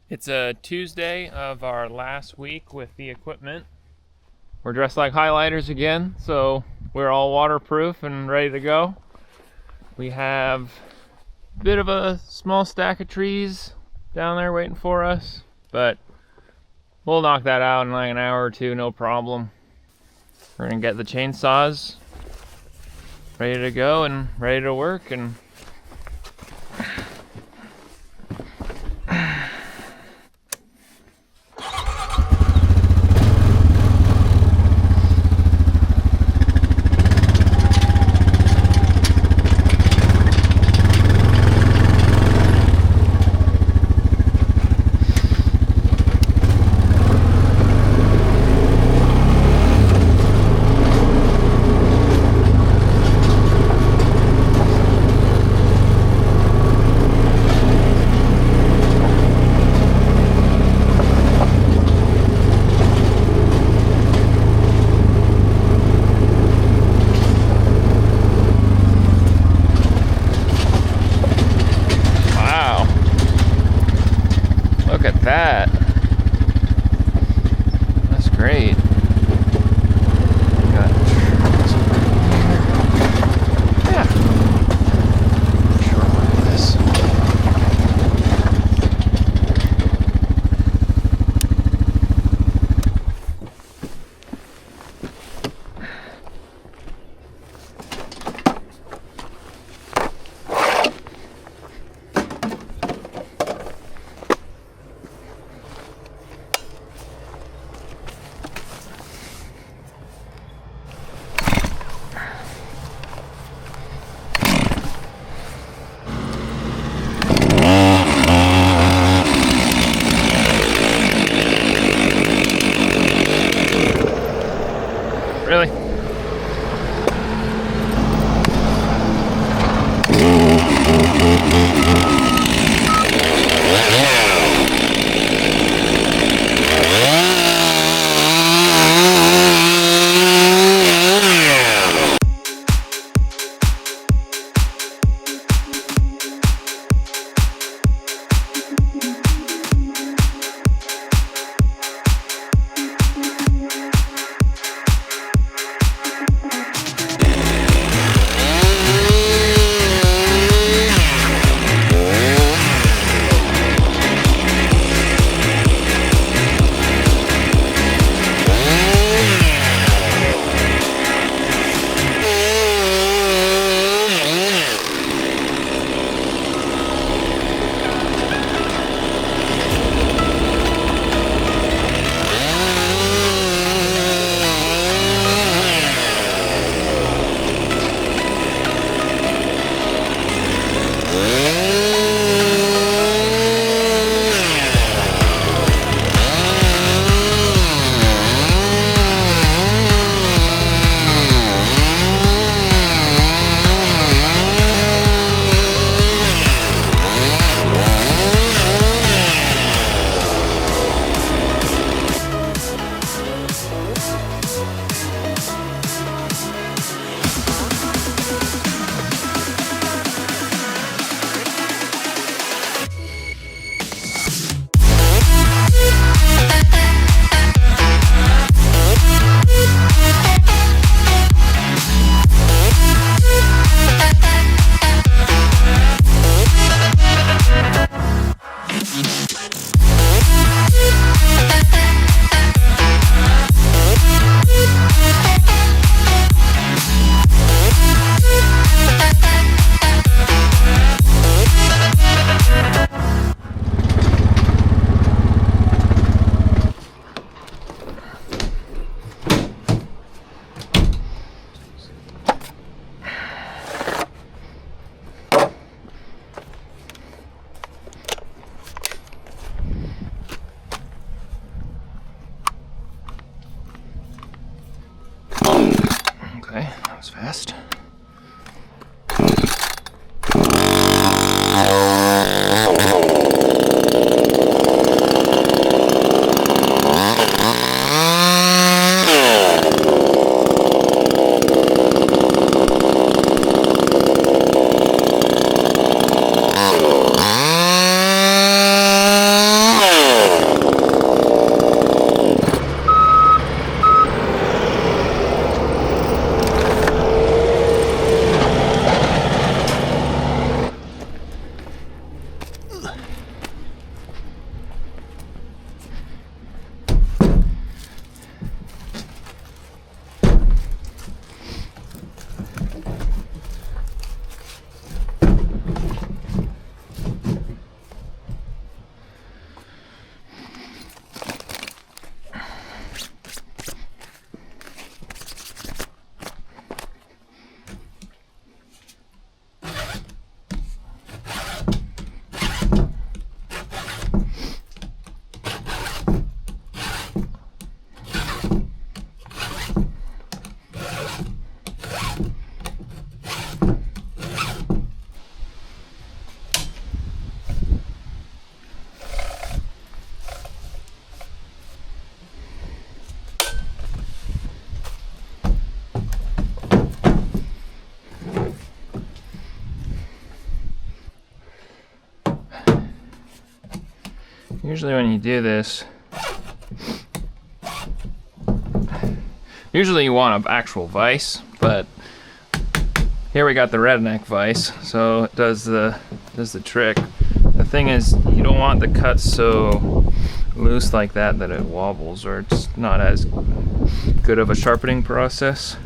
It's a Tuesday of our last week with the equipment. We're dressed like highlighters again, so we're all waterproof and ready to go. We have a bit of a small stack of trees down there waiting for us, but we'll knock that out in like an hour or two, no problem. We're gonna get the chainsaws ready to go and ready to work. And look at that. That's great. Got trees over here. Yeah. Sure, look at this. Usually when you do this, usually you want an actual vise, but here we got the redneck vise, so it does the trick. The thing is, you don't want the cut so loose like that it wobbles, or it's not as good of a sharpening process.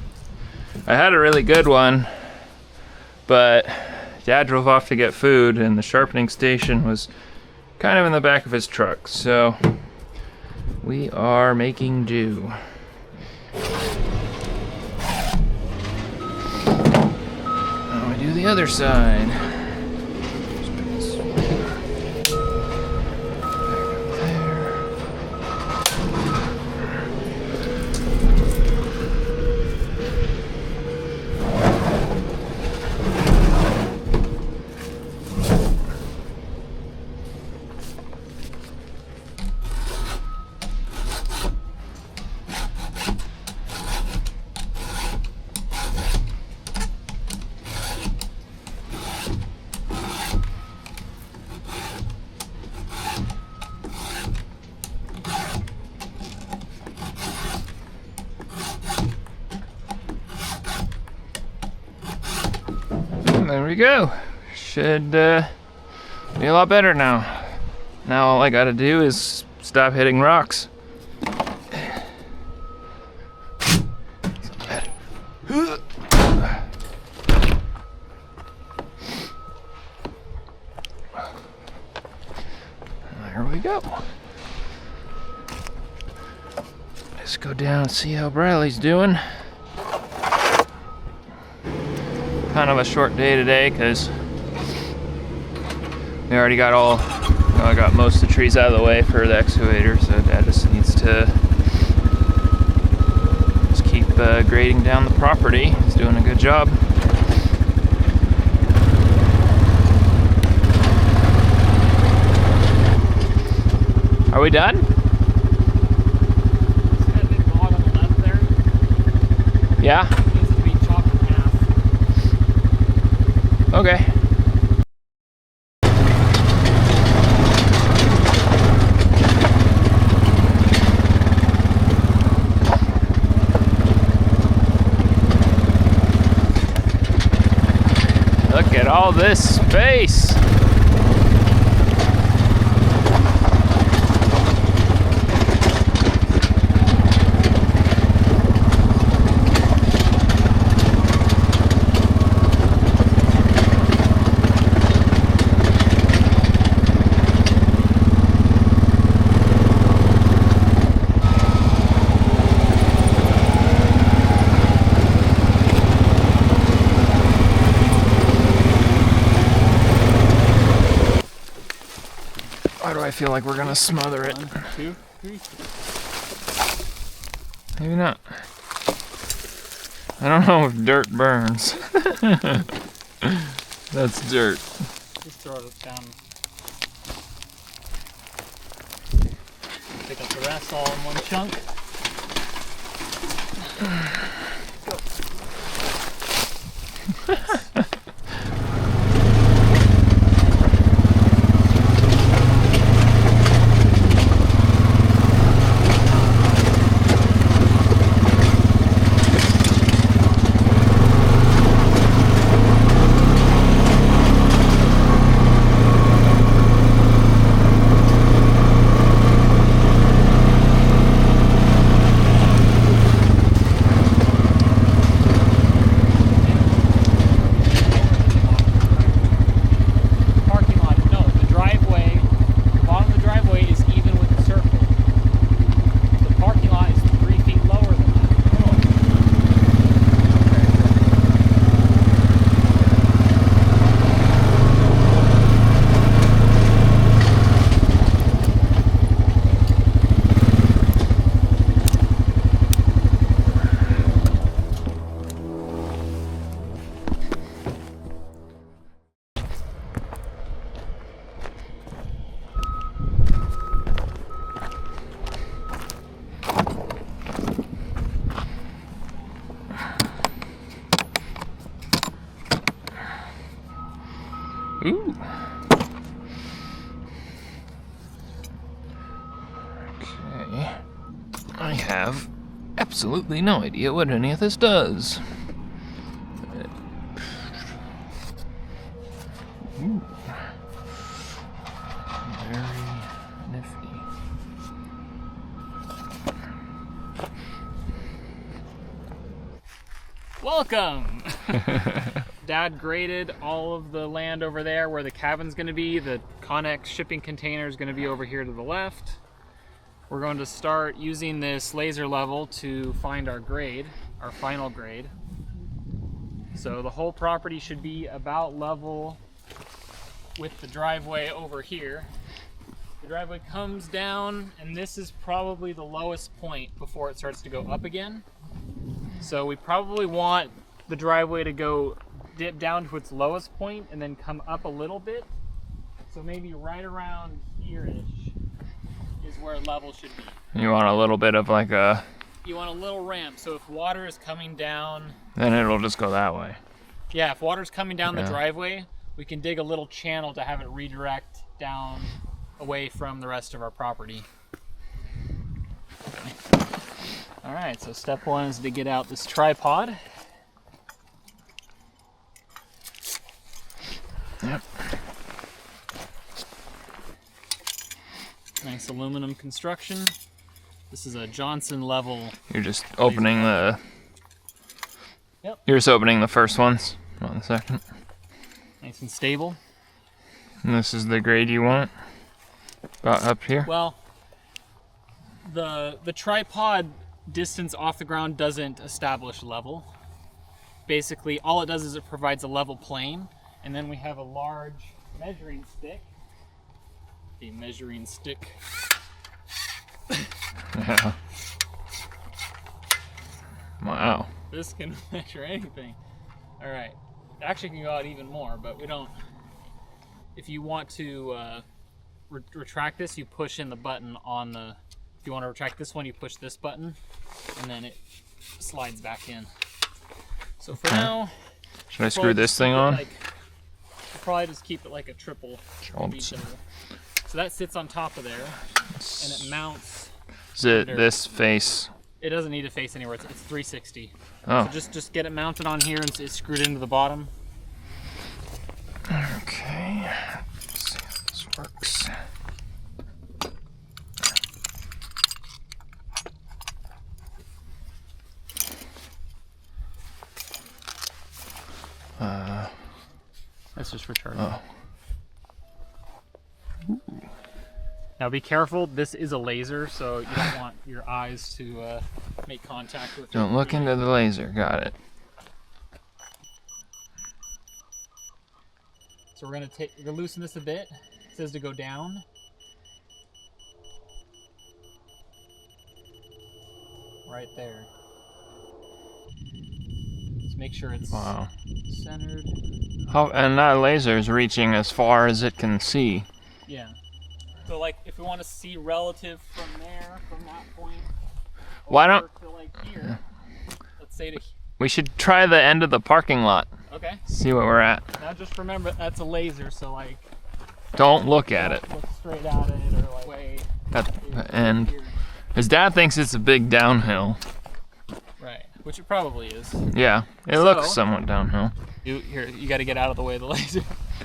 I had a really good one, but Dad drove off to get food and the sharpening station was kind of in the back of his truck, so we are making do. Now we do the other side. There we go. Should be a lot better now. Now all I gotta do is stop hitting rocks. There we go. Let's go down and see how Bradley's doing. Kind of a short day today because we already got I got most of the trees out of the way for the excavator, so Dad just needs to just keep grading down the property. He's doing a good job. Are we done? Yeah? Okay. Look at all this space. Why do I feel like we're gonna smother it? 1, 2, 3. Maybe not. I don't know if dirt burns. That's dirt. Just throw it down. Pick up the rest all in one chunk. have absolutely no idea what any of this does. Ooh. Very nifty. Welcome! Dad graded all of the land over there where the cabin's going to be. The Connex shipping container is going to be over here to the left. We're going to start using this laser level to find our grade, our final grade. So the whole property should be about level with the driveway over here. The driveway comes down, and this is probably the lowest point before it starts to go up again. So we probably want the driveway to go dip down to its lowest point and then come up a little bit. So maybe right around here-ish is where level should be. You want a little bit of like a... You want a little ramp, so if water is coming down... Then it'll just go that way. Yeah, if water's coming down the driveway, we can dig a little channel to have it redirect down away from the rest of our property. All right, so step one is to get out this tripod. Yep. Nice aluminum construction. This is a Johnson level. You're just opening the... Yep. You're just opening the first ones, not the second. Nice and stable. And this is the grade you want? About up here? Well, the tripod distance off the ground doesn't establish level. Basically, all it does is it provides a level plane, and then we have a large measuring stick. A measuring stick. Yeah. Wow. This can measure anything. All right. It actually can go out even more, but we don't. If you want to retract this, you push in the button on the. If you want to retract this one, you push this button, and then it slides back in. So for now, should I screw this thing on? We'll probably just keep it like a triple. So that sits on top of there, and it mounts. Is it this face? It doesn't need to face anywhere. It's 360. Oh. So just get it mounted on here, and it's screwed into the bottom. Okay. Let's see how this works. That's just for charging. Oh. Now be careful, this is a laser, so you don't want your eyes to make contact with it. Don't look into the laser, got it. So we're gonna loosen this a bit. It says to go down. Right there. Just make sure it's centered. And that laser is reaching as far as it can see. Yeah. So like if we want to see relative from there, from that point, Why don't to like here, let's say to. We should try the end of the parking lot. Okay. See what we're at. Now just remember that's a laser, so like. Don't look at it. Look straight at it or like way. At the end. His dad thinks it's a big downhill. Right, which it probably is. Yeah, it looks somewhat downhill. You got to get out of the way of the laser.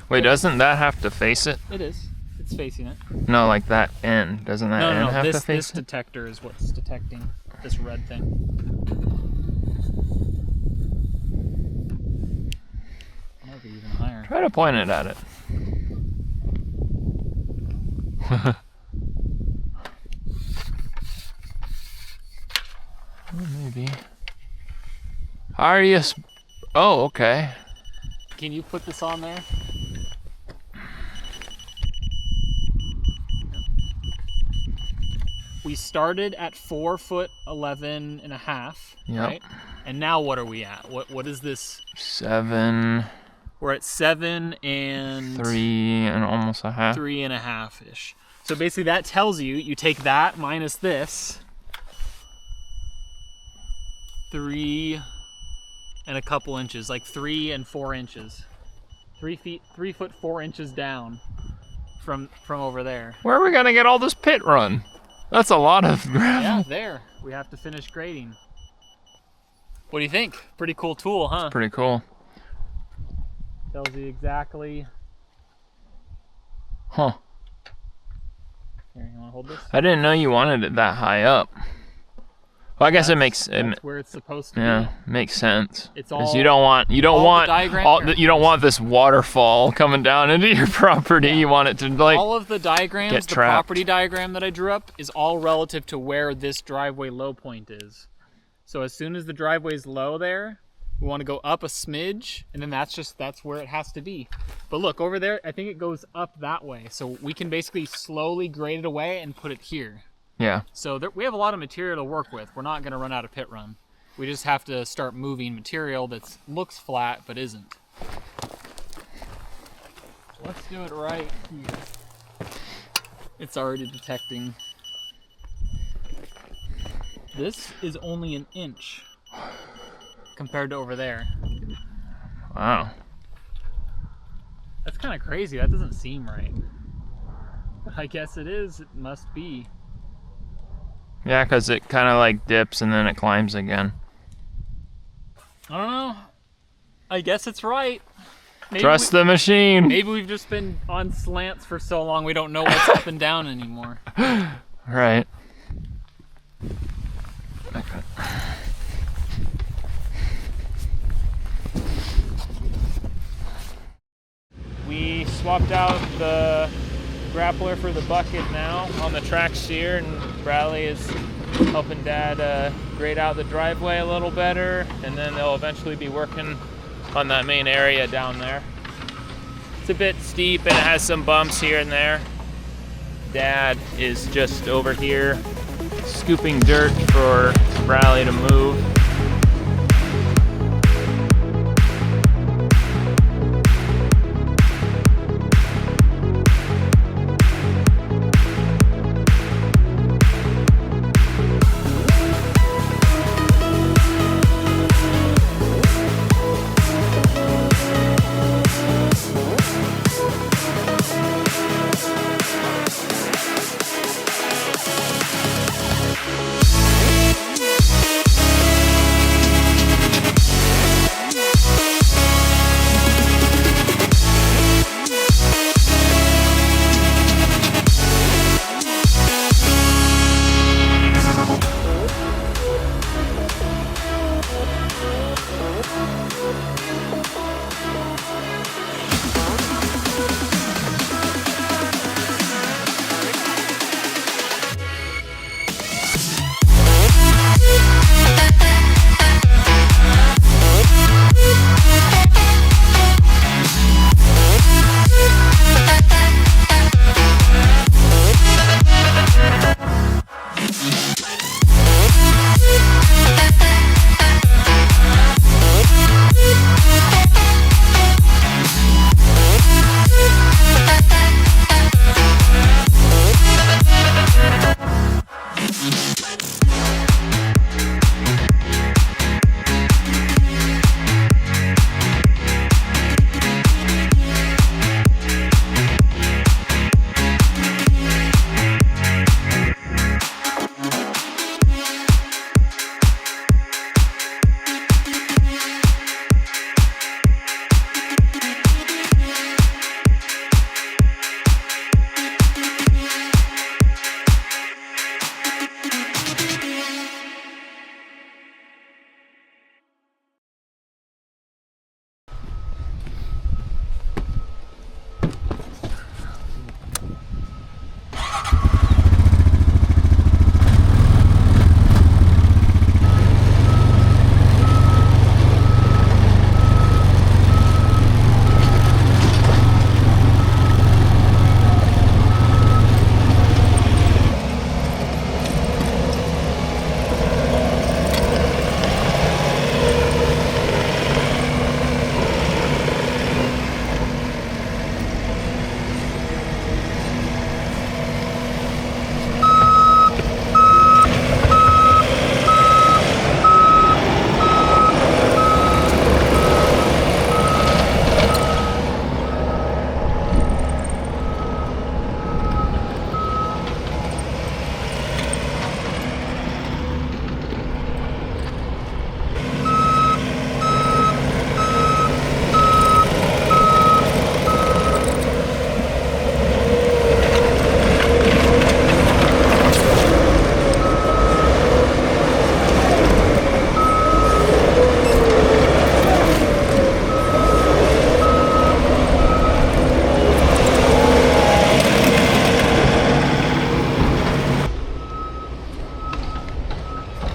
Wait, doesn't that have to face it? It is. It's facing it. No, like that end. Doesn't that end have to face this it? detector is what's detecting this red thing. Maybe even higher. Try to point it at it. Maybe. Are you? Oh, okay. Can you put this on there? We started at 4'11" and a half, Yep. right? And now what are we at? What is this? 7. We're at 7 and 3 and almost a half. 3.5 ish. So basically that tells you take that minus this. 3 and a couple inches, like 3 and 4 inches. 3 foot 4 inches down from over there. Where are we gonna get all this pit run? That's a lot of gravel. Yeah, there. We have to finish grading. What do you think? Pretty cool tool, huh? Pretty cool. Tells you exactly. Huh. Here, you want to hold this? I didn't know you wanted it that high up. Well, I guess That's where it's supposed to be. Makes sense. It's 'Cause all. you don't want the diagram- you don't want this waterfall coming down into your property. You want it to like all of the diagrams, get the trapped. property diagram that I drew up is all relative to where this driveway low point is. So as soon as the driveway's low there, we want to go up a smidge, and then that's where it has to be. But look over there, I think it goes up that way. So we can basically slowly grade it away and put it here. Yeah. So we have a lot of material to work with. We're not going to run out of pit run. We just have to start moving material that looks flat but isn't. Let's do it right here. It's already detecting. This is only an inch compared to over there. Wow. That's kind of crazy. That doesn't seem right. But I guess it is. It must be. Yeah, because it kind of like dips and then it climbs again. I don't know. I guess it's right. Maybe Trust the machine. Maybe we've just been on slants for so long we don't know what's up and down anymore. Right. We swapped out the grappler for the bucket now on the track steer, and Bradley is helping Dad grade out the driveway a little better, and then they'll eventually be working on that main area down there. It's a bit steep and it has some bumps here and there. Dad is just over here scooping dirt for Bradley to move.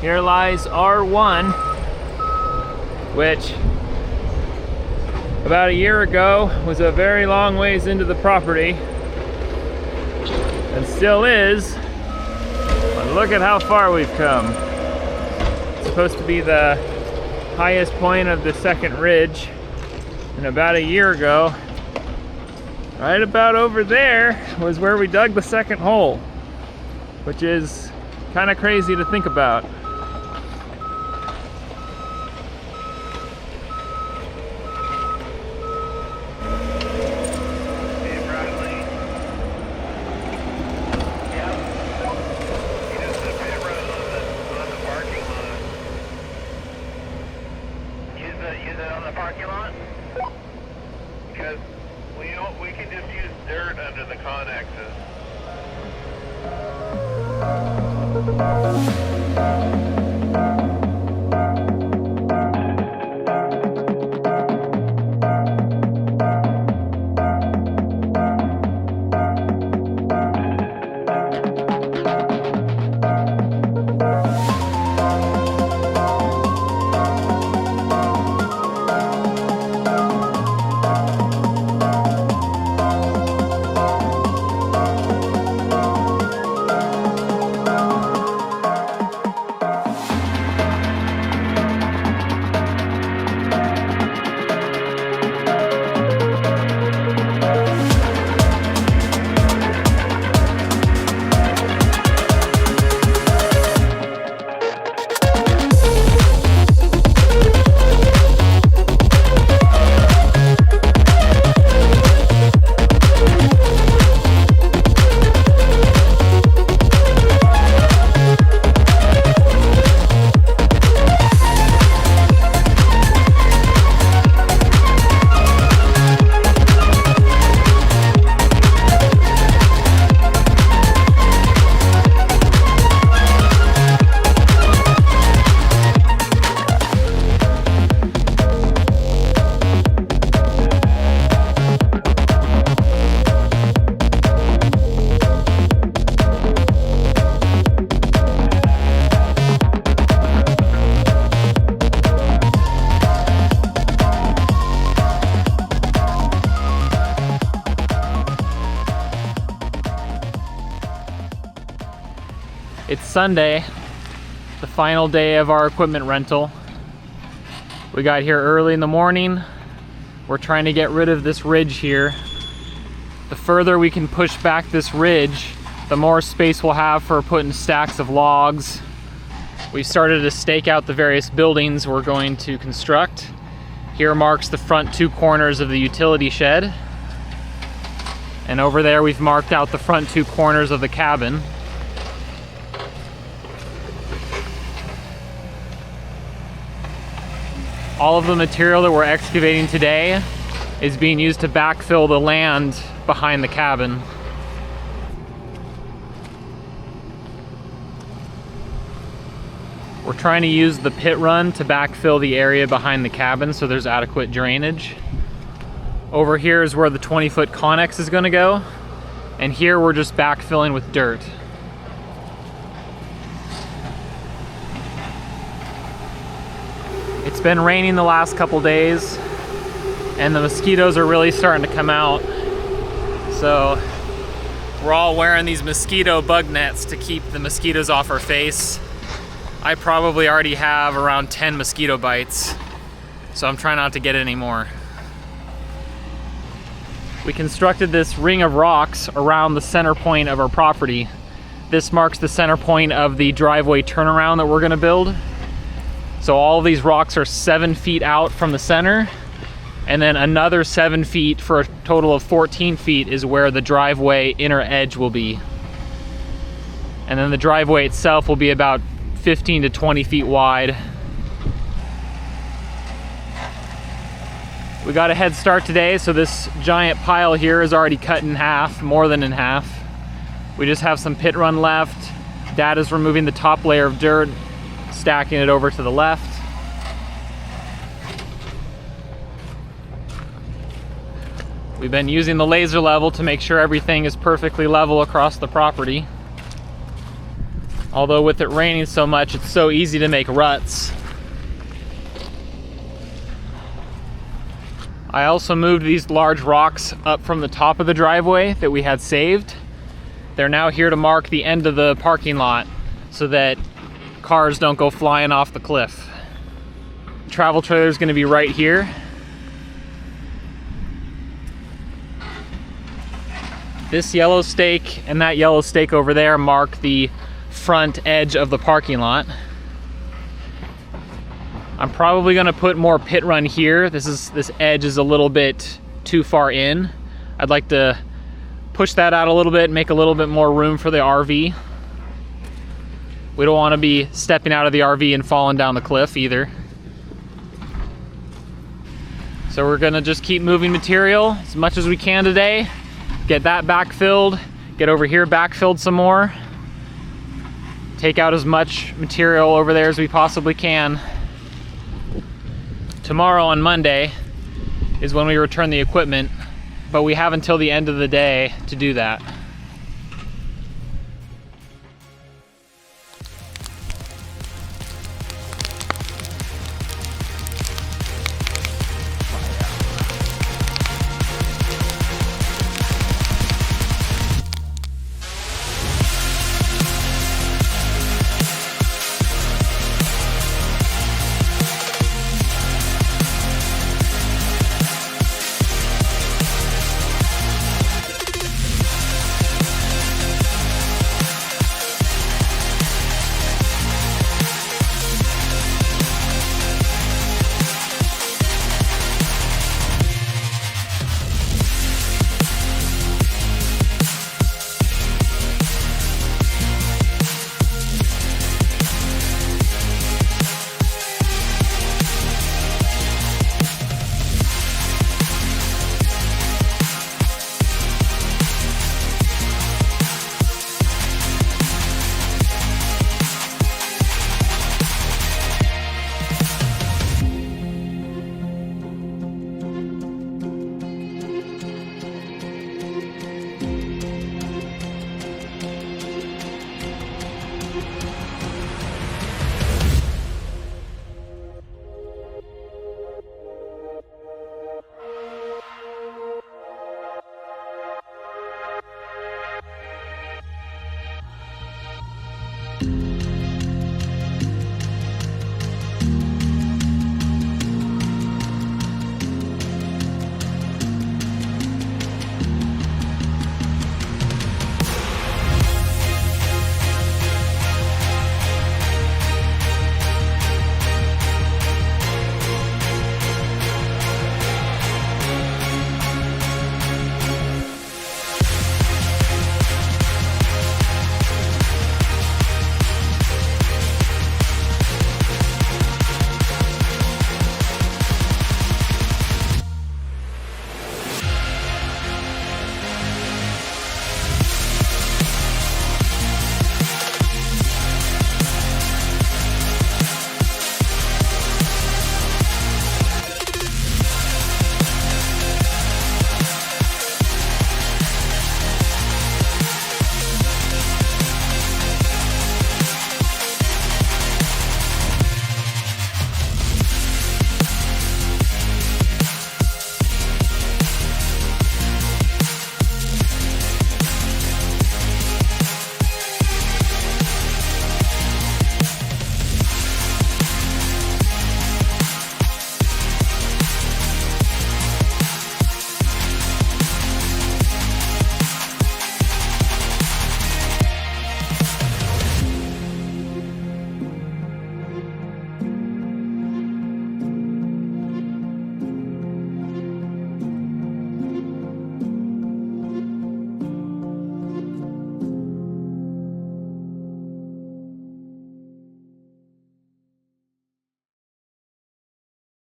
Here lies R1, which about a year ago was a very long ways into the property, and still is, but look at how far we've come. It's supposed to be the highest point of the second ridge, and about a year ago, right about over there, was where we dug the second hole, which is kind of crazy to think about. Use it on the parking lot? Because we can just use dirt under the connexes. It's Sunday, the final day of our equipment rental. We got here early in the morning. We're trying to get rid of this ridge here. The further we can push back this ridge, the more space we'll have for putting stacks of logs. We started to stake out the various buildings we're going to construct. Here marks the front two corners of the utility shed. And over there we've marked out the front two corners of the cabin. All of the material that we're excavating today is being used to backfill the land behind the cabin. We're trying to use the pit run to backfill the area behind the cabin so there's adequate drainage. Over here is where the 20-foot connex is going to go, and here we're just backfilling with dirt. It's been raining the last couple days, and the mosquitoes are really starting to come out. So we're all wearing these mosquito bug nets to keep the mosquitoes off our face. I probably already have around 10 mosquito bites, so I'm trying not to get any more. We constructed this ring of rocks around the center point of our property. This marks the center point of the driveway turnaround that we're going to build. So all of these rocks are 7 feet out from the center, and then another 7 feet for a total of 14 feet is where the driveway inner edge will be. And then the driveway itself will be about 15 to 20 feet wide. We got a head start today, so this giant pile here is already cut in half, more than in half. We just have some pit run left. Dad is removing the top layer of dirt, stacking it over to the left. We've been using the laser level to make sure everything is perfectly level across the property. Although with it raining so much, it's so easy to make ruts. I also moved these large rocks up from the top of the driveway that we had saved. They're now here to mark the end of the parking lot so that cars don't go flying off the cliff. The travel trailer is going to be right here. This yellow stake and that yellow stake over there mark the front edge of the parking lot. I'm probably going to put more pit run here. This edge is a little bit too far in. I'd like to push that out a little bit and make a little bit more room for the RV. We don't want to be stepping out of the RV and falling down the cliff either. So we're going to just keep moving material as much as we can today. Get that backfilled, get over here backfilled some more. Take out as much material over there as we possibly can. Tomorrow on Monday is when we return the equipment, but we have until the end of the day to do that.